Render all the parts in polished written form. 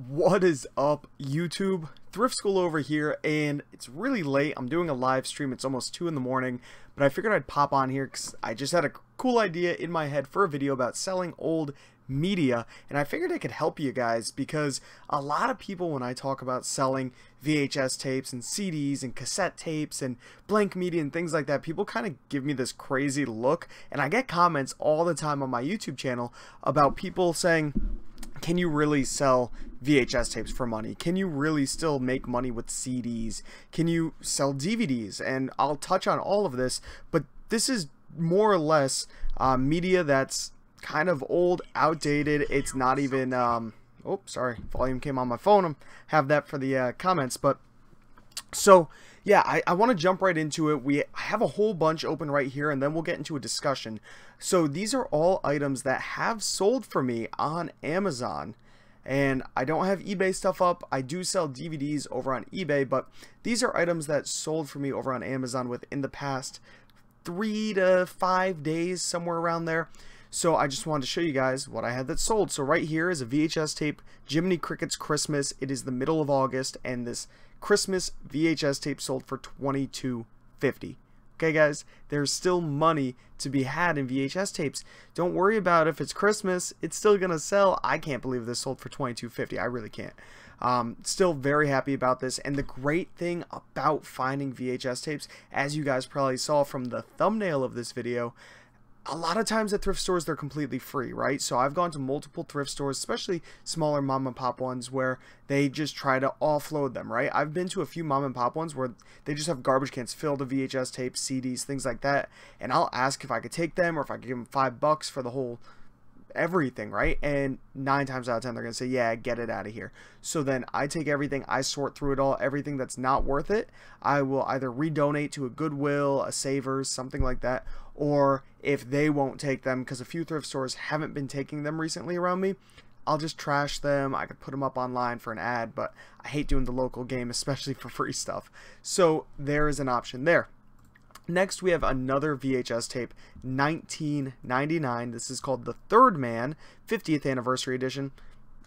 What is up, YouTube? ThriftSchool over here, and it's really late. I'm doing a live stream. It's almost 2 in the morning, but I figured I'd pop on here because I just had a cool idea in my head for a video about selling old media, and I figured it could help you guys because a lot of people, when I talk about selling VHS tapes and CDs and cassette tapes and blank media and things like that, people kind of give me this crazy look, and I get comments all the time on my YouTube channel about people saying, can you really sell VHS tapes for money? Can you really still make money with CDs? Can you sell DVDs? And I'll touch on all of this, but this is more or less media that's kind of old, outdated. It's not even, oh, sorry, volume came on my phone. I have that for the comments, but so yeah, I want to jump right into it. I have a whole bunch open right here, and then we'll get into a discussion. So these are all items that have sold for me on Amazon, and I don't have eBay stuff up. I do sell DVDs over on eBay, but these are items that sold for me over on Amazon within the past 3 to 5 days, somewhere around there. So I just wanted to show you guys what I had that sold. So right here is a VHS tape, Jiminy Cricket's Christmas. It is the middle of August, and this Christmas VHS tape sold for $22.50. Okay, guys, there's still money to be had in VHS tapes. Don't worry about if it's Christmas, it's still gonna sell. I can't believe this sold for $22.50. I really can't. Still very happy about this. And the great thing about finding VHS tapes, as you guys probably saw from the thumbnail of this video, a lot of times at thrift stores, they're completely free, right? So I've gone to multiple thrift stores, especially smaller mom and pop ones, where they just try to offload them, right? I've been to a few mom and pop ones where they just have garbage cans filled with VHS tapes, CDs, things like that. And I'll ask if I could take them or if I could give them $5 for the whole everything, right? And 9 times out of 10 they're gonna say, yeah, get it out of here. So then I take everything, I sort through it all. Everything that's not worth it, I will either redonate to a Goodwill, a Savers, something like that, or if they won't take them, because a few thrift stores haven't been taking them recently around me, I'll just trash them. I could put them up online for an ad, but I hate doing the local game, especially for free stuff. So there is an option there. Next, we have another VHS tape, 1999. This is called The Third Man, 50th Anniversary Edition.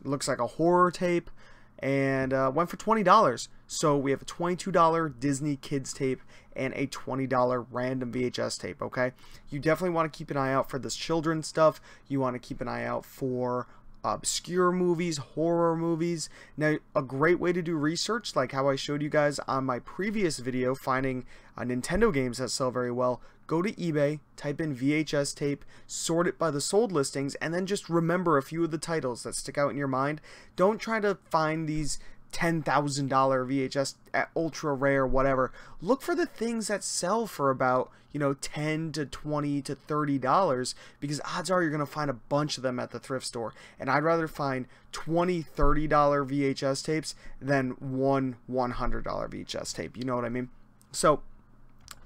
Looks like a horror tape, and went for $20. So we have a $22 Disney Kids tape and a $20 random VHS tape, okay? You definitely want to keep an eye out for this children's stuff. You want to keep an eye out for obscure movies, horror movies. Now, a great way to do research, like how I showed you guys on my previous video, finding Nintendo games that sell very well, go to eBay, type in VHS tape, sort it by the sold listings, and then just remember a few of the titles that stick out in your mind. Don't try to find these $10,000 VHS at ultra rare, whatever. Look for the things that sell for about, you know, $10 to $20 to $30, because odds are you're gonna find a bunch of them at the thrift store. And I'd rather find $20, $30 VHS tapes than one $100 VHS tape. You know what I mean? So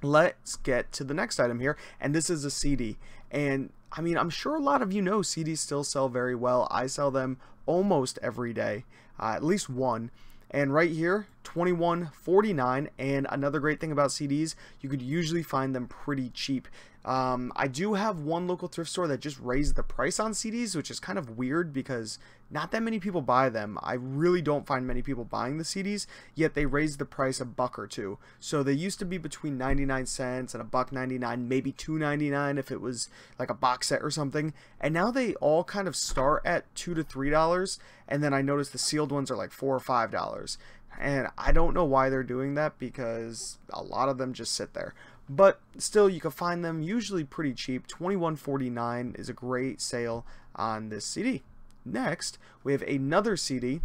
let's get to the next item here, and this is a CD. And I mean, I'm sure a lot of you know CDs still sell very well. I sell them almost every day, at least one. And right here, $21.49. And another great thing about CDs, you could usually find them pretty cheap. I do have one local thrift store that just raised the price on CDs, which is kind of weird because not that many people buy them. I really don't find many people buying the CDs, yet they raised the price a buck or two. So they used to be between 99 cents and $1.99, maybe $2.99 if it was like a box set or something. And now they all kind of start at $2 to $3, and then I noticed the sealed ones are like $4 or $5. And I don't know why they're doing that, because a lot of them just sit there. But still, you can find them usually pretty cheap. $21.49 is a great sale on this CD. Next, we have another CD,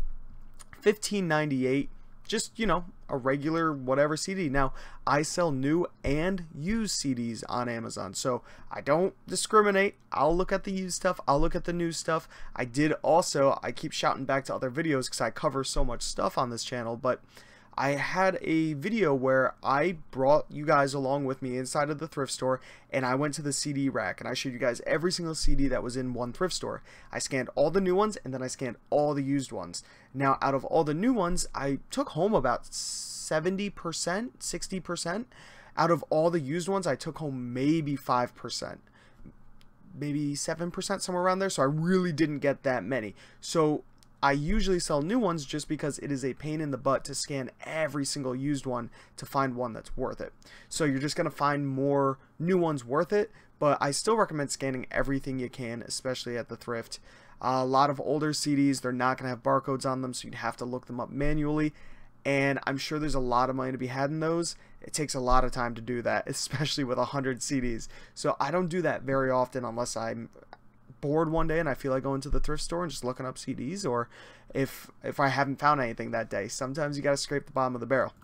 $15.98. Just, you know, a regular whatever CD. Now, I sell new and used CDs on Amazon, so I don't discriminate. I'll look at the used stuff, I'll look at the new stuff. I keep shouting back to other videos because I cover so much stuff on this channel, but I had a video where I brought you guys along with me inside of the thrift store, and I went to the CD rack and I showed you guys every single CD that was in one thrift store. I scanned all the new ones, and then I scanned all the used ones. Now, out of all the new ones, I took home about 70%, 60%. Out of all the used ones, I took home maybe 5%. Maybe 7%, somewhere around there. So I really didn't get that many. So I usually sell new ones just because it is a pain in the butt to scan every single used one to find one that's worth it. So you're just going to find more new ones worth it, but I still recommend scanning everything you can, especially at the thrift. A lot of older CDs, they're not going to have barcodes on them, so you'd have to look them up manually, and I'm sure there's a lot of money to be had in those. It takes a lot of time to do that, especially with 100 CDs. So I don't do that very often unless I'm bored one day and I feel like going to the thrift store and just looking up CDs, or if I haven't found anything that day. Sometimes you got to scrape the bottom of the barrel.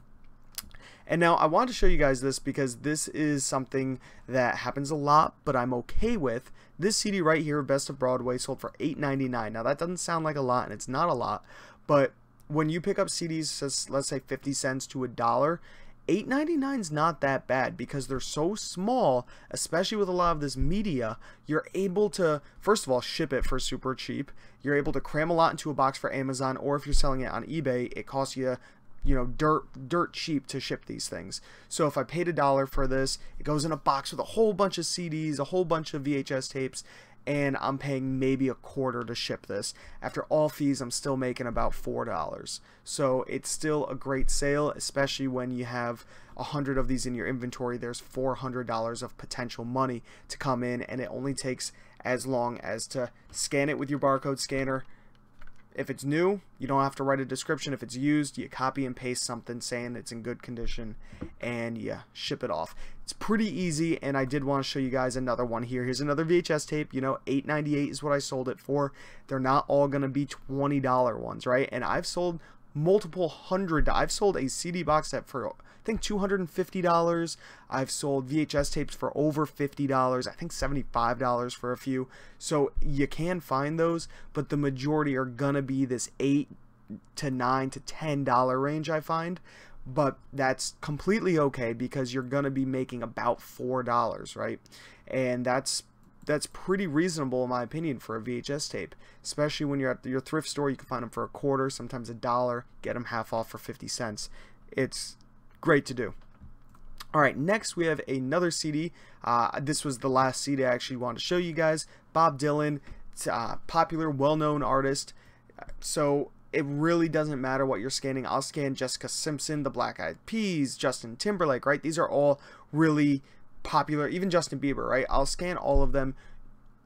And now I want to show you guys this because this is something that happens a lot, but I'm okay with. This CD right here, Best of Broadway, sold for $8.99. Now that doesn't sound like a lot, and it's not a lot, but when you pick up CDs, let's say 50 cents to $1, $8.99 is not that bad because they're so small, especially with a lot of this media. You're able to, first of all, ship it for super cheap. You're able to cram a lot into a box for Amazon, or if you're selling it on eBay, it costs you, you know, dirt cheap to ship these things. So if I paid $1 for this, it goes in a box with a whole bunch of CDs, a whole bunch of VHS tapes, and I'm paying maybe $1/4 to ship this. After all fees, I'm still making about $4. So it's still a great sale, especially when you have 100 of these in your inventory. There's $400 of potential money to come in, and it only takes as long as to scan it with your barcode scanner. If it's new, you don't have to write a description. If it's used, you copy and paste something saying it's in good condition, and you ship it off. It's pretty easy, and I did want to show you guys another one here. Here's another VHS tape. You know, $8.98 is what I sold it for. They're not all going to be $20 ones, right? And I've sold multiple hundred. I've sold a CD box set for, I think, $250. I've sold VHS tapes for over $50. I think $75 for a few. So you can find those, but the majority are gonna be this $8 to $9 to $10 range, I find. But that's completely okay because you're gonna be making about $4, right? And that's pretty reasonable in my opinion for a VHS tape, especially when you're at your thrift store. You can find them for $1/4, sometimes $1, get them half off for 50 cents. It's great to do. Alright, next we have another CD. This was the last CD I actually wanted to show you guys. Bob Dylan, popular, well-known artist. So it really doesn't matter what you're scanning. I'll scan Jessica Simpson, the Black Eyed Peas, Justin Timberlake, right? These are all really popular, even Justin Bieber, right? I'll scan all of them.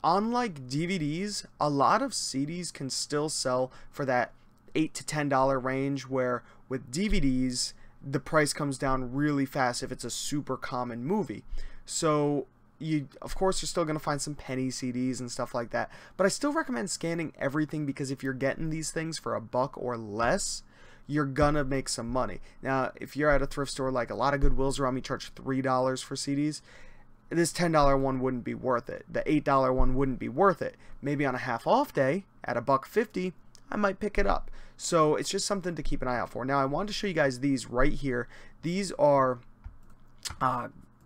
Unlike DVDs, a lot of CDs can still sell for that $8 to $10 range, where with DVDs the price comes down really fast if it's a super common movie. So you, of course, you're still going to find some penny CDs and stuff like that, but I still recommend scanning everything because if you're getting these things for $1 or less, you're gonna make some money. Now, if you're at a thrift store, like a lot of Goodwills around me charge $3 for CDs, this $10 one wouldn't be worth it. The $8 one wouldn't be worth it. Maybe on a half off day at $1.50, I might pick it up. So it's just something to keep an eye out for. Now, I wanted to show you guys these right here. These are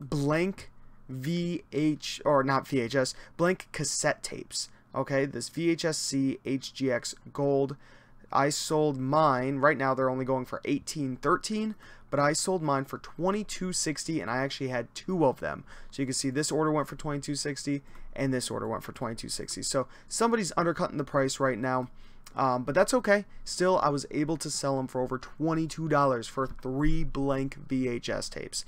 blank blank cassette tapes. Okay, this VHS-C HGX Gold. I sold mine, right now they're only going for $18.13, but I sold mine for $22.60, and I actually had 2 of them. So you can see this order went for $22.60 and this order went for $22.60. So somebody's undercutting the price right now, but that's okay. Still, I was able to sell them for over $22 for 3 blank VHS tapes.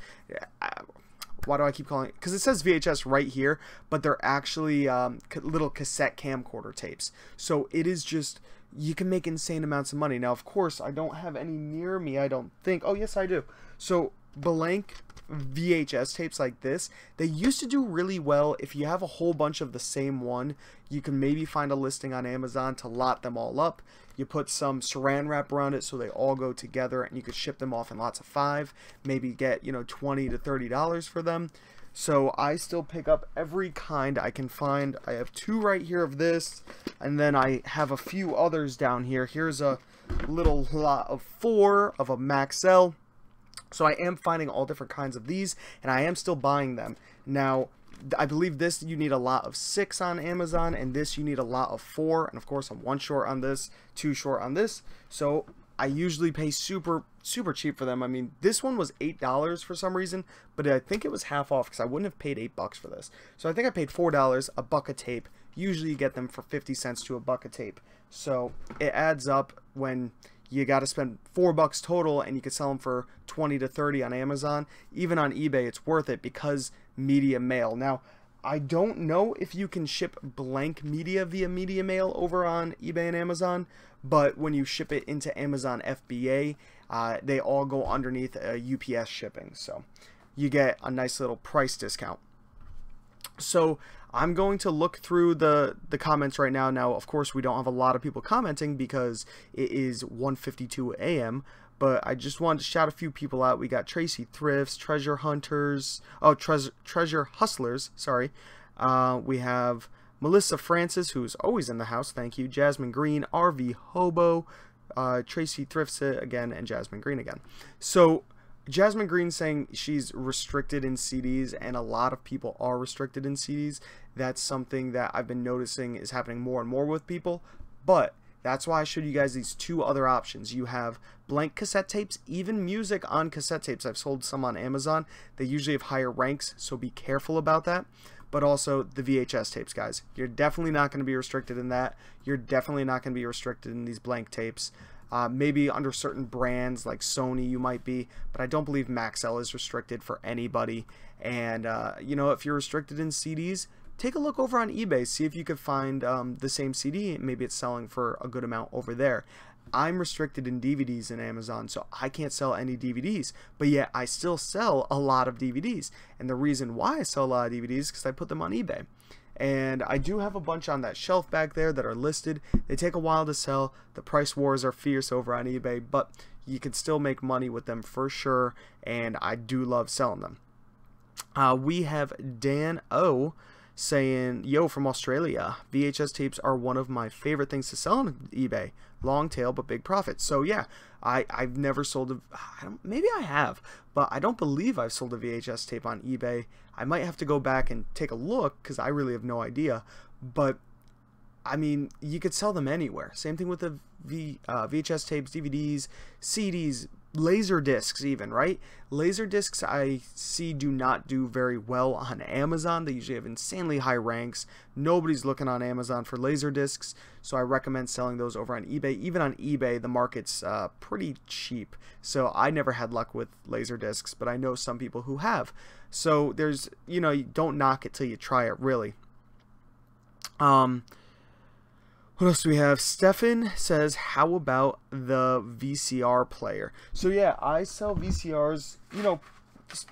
Why do I keep calling it? Because it says VHS right here, but they're actually little cassette camcorder tapes. So it is just, you can make insane amounts of money. Now, of course, I don't have any near me, I don't think. Oh, yes, I do. So blank VHS tapes like this, they used to do really well. If you have a whole bunch of the same one, you can maybe find a listing on Amazon to lot them all up. You put some saran wrap around it so they all go together, and you could ship them off in lots of 5, maybe get, you know, $20 to $30 for them. So I still pick up every kind I can find. I have 2 right here of this, and then I have a few others down here. Here's a little lot of 4 of a Maxell. So I am finding all different kinds of these, and I am still buying them. Now, I believe this you need a lot of 6 on Amazon, and this you need a lot of 4, and of course I'm 1 short on this, 2 short on this. So I usually pay super cheap for them. I mean, this one was $8 for some reason, but I think it was half off because I wouldn't have paid $8 for this. So I think I paid $4, $1 a tape. Usually you get them for 50 cents to $1 a tape. So it adds up when you got to spend $4 total and you could sell them for 20 to 30 on Amazon. Even on eBay, it's worth it because media mail. Now, I don't know if you can ship blank media via media mail over on eBay and Amazon, but when you ship it into Amazon FBA, they all go underneath UPS shipping. So you get a nice little price discount. So I'm going to look through the comments right now. Now, of course, we don't have a lot of people commenting because it is 1:52 a.m., but I just wanted to shout a few people out. We got Tracy Thrifts, Treasure Hunters, Treasure Hustlers, sorry. We have Melissa Francis, who's always in the house, thank you. Jasmine Green, RV Hobo, Tracy Thrifts again, and Jasmine Green again. So Jasmine Green saying she's restricted in CDs, and a lot of people are restricted in CDs. That's something that I've been noticing is happening more and more with people, but that's why I showed you guys these two other options. You have blank cassette tapes, even music on cassette tapes. I've sold some on Amazon. They usually have higher ranks, so be careful about that. But also the VHS tapes, guys. You're definitely not going to be restricted in that. You're definitely not going to be restricted in these blank tapes. Maybe under certain brands like Sony you might be, but I don't believe Maxell is restricted for anybody. And you know, if you're restricted in CDs, take a look over on eBay, see if you could find the same CD. Maybe it's selling for a good amount over there. I'm restricted in DVDs in Amazon, so I can't sell any DVDs, but yet I still sell a lot of DVDs. And the reason why I sell a lot of DVDs is because I put them on eBay. And I do have a bunch on that shelf back there that are listed. They take a while to sell. The price wars are fierce over on eBay, but you can still make money with them for sure, and I do love selling them. We have Dan O saying, yo, from Australia, VHS tapes are one of my favorite things to sell on eBay. Long tail, but big profit. So yeah, I've never sold maybe I have, but I don't believe I've sold a VHS tape on eBay. I might have to go back and take a look because I really have no idea. But I mean, you could sell them anywhere. Same thing with the VHS tapes, DVDs, CDs, laser discs even, right? Laser discs I see do not do very well on Amazon. They usually have insanely high ranks. Nobody's looking on Amazon for laser discs, so I recommend selling those over on eBay. Even on eBay, the market's pretty cheap, so I never had luck with laser discs, but I know some people who have. So there's, you know, you don't knock it till you try it, really. What else do we have? Stefan says, how about the VCR player? So yeah, I sell VCRs, you know,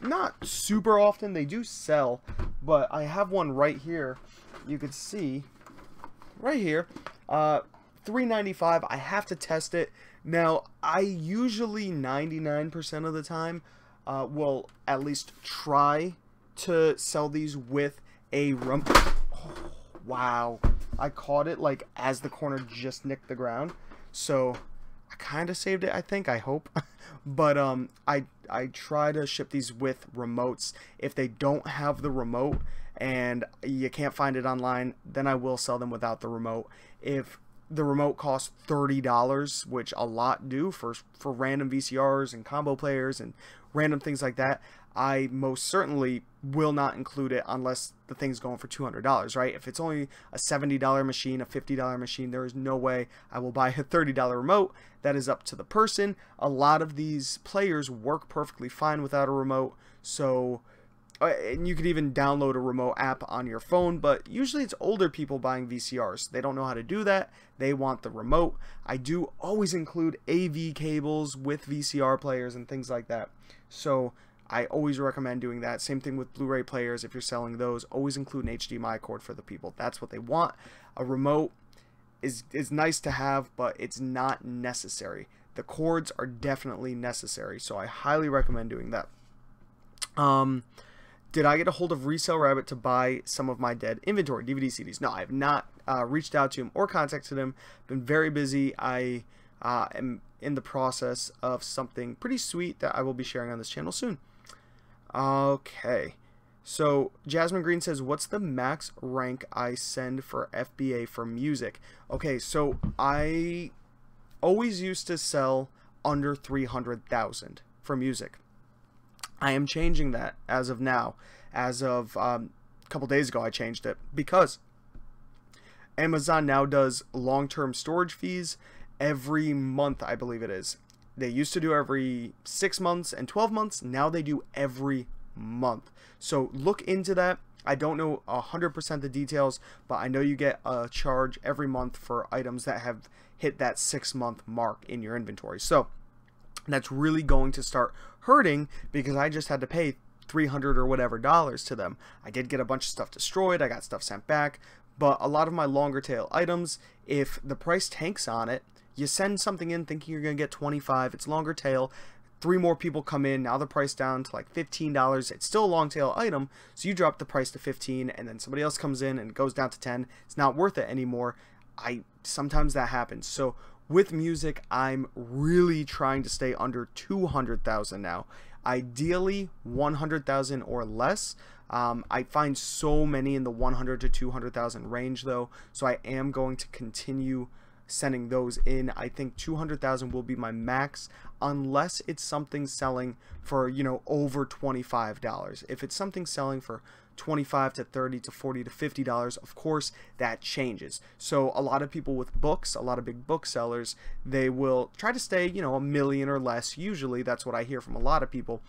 not super often. They do sell, but I have one right here. You can see right here, $3.95. I have to test it. Now, I usually 99% of the time will at least try to sell these with a remote. Oh, wow. I caught it like as the corner just nicked the ground, so I kind of saved it, I think, I hope. But I try to ship these with remotes. If they don't have the remote and you can't find it online, then I will sell them without the remote. If the remote costs $30, which a lot do for random VCRs and combo players and random things like that, I most certainly will not include it unless the thing's going for $200, right? If it's only a $70 machine, a $50 machine, there is no way I will buy a $30 remote. That is up to the person. A lot of these players work perfectly fine without a remote, so and you could even download a remote app on your phone, but usually it's older people buying VCRs. They don't know how to do that. They want the remote. I do always include AV cables with VCR players and things like that. So I always recommend doing that. Same thing with Blu-ray players. If you're selling those, always include an HDMI cord for the people. That's what they want. A remote is nice to have, but it's not necessary. The cords are definitely necessary, so I highly recommend doing that. Did I get a hold of Resale Rabbit to buy some of my dead inventory, DVD, CDs? No, I have not reached out to him or contacted him. Been very busy. I am in the process of something pretty sweet that I will be sharing on this channel soon. Okay, so Jasmine Green says, what's the max rank I send for FBA for music? Okay, so I always used to sell under 300,000 for music. I am changing that as of now. As of a couple days ago, I changed it because Amazon now does long-term storage fees every month, I believe it is. They used to do every 6 months and 12 months. Now they do every month. So look into that. I don't know 100% the details, but I know you get a charge every month for items that have hit that 6-month mark in your inventory. So that's really going to start hurting because I just had to pay $300 or whatever to them. I did get a bunch of stuff destroyed. I got stuff sent back, but a lot of my longer tail items, if the price tanks on it, you send something in thinking you're going to get 25, it's longer tail, 3 more people come in, now the price down to like $15, it's still a long tail item, so you drop the price to 15, and then somebody else comes in and it goes down to 10, it's not worth it anymore. Sometimes that happens. So with music, I'm really trying to stay under 200,000 now. Ideally 100,000 or less. I find so many in the 100 to 200,000 range though, so I am going to continue sending those in. I think 200,000 will be my max unless it's something selling for, you know, over $25. If it's something selling for $25 to $30 to $40 to $50, of course that changes. So a lot of people with books, a lot of big booksellers, they will try to stay, you know, $1 million or less. Usually that's what I hear from a lot of people.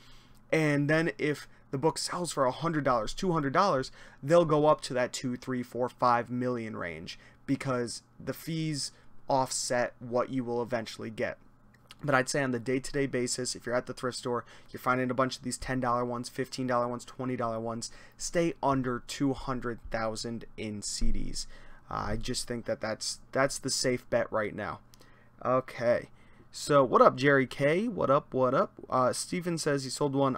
And then if the book sells for $100, $200, they'll go up to that 2, 3, 4, 5 million range because the fees offset what you will eventually get. But I'd say on the day-to-day basis, if you're at the thrift store, you're finding a bunch of these $10 ones, $15 ones, $20 ones, stay under 200,000 in CDs. I just think that that's the safe bet right now. Okay, so what up, Jerry K? What up? What up? Steven says he sold one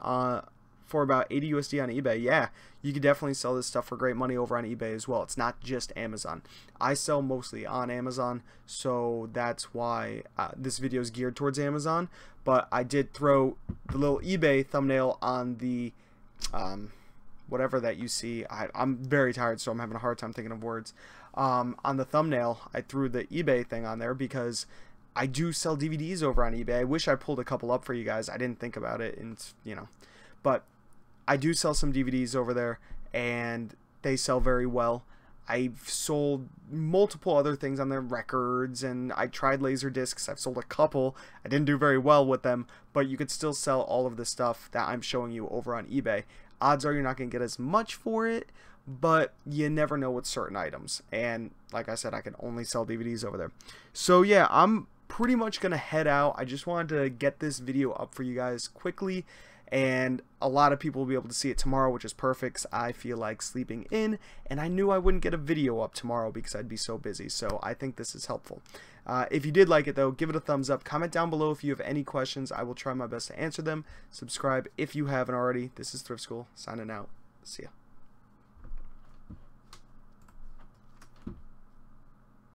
for about 80 USD on eBay. Yeah, you could definitely sell this stuff for great money over on eBay as well. It's not just Amazon. I sell mostly on Amazon, so that's why this video is geared towards Amazon. But I did throw the little eBay thumbnail on the whatever that you see. I'm very tired, so I'm having a hard time thinking of words. On the thumbnail, I threw the eBay thing on there because I do sell DVDs over on eBay. I wish I pulled a couple up for you guys. I didn't think about it, and you know, but I do sell some DVDs over there, and they sell very well. I've sold multiple other things on there, records, and I tried laser discs. I've sold a couple. I didn't do very well with them, but you could still sell all of the stuff that I'm showing you over on eBay. Odds are you're not going to get as much for it, but you never know with certain items. And like I said, I can only sell DVDs over there. So yeah, I'm pretty much going to head out. I just wanted to get this video up for you guys quickly, and a lot of people will be able to see it tomorrow, which is perfect 'cause I feel like sleeping in, and I knew I wouldn't get a video up tomorrow because I'd be so busy. So I think this is helpful. If you did like it though, give it a thumbs up. Comment down below if you have any questions. I will try my best to answer them. Subscribe if you haven't already. This is Thrift School signing out. See ya.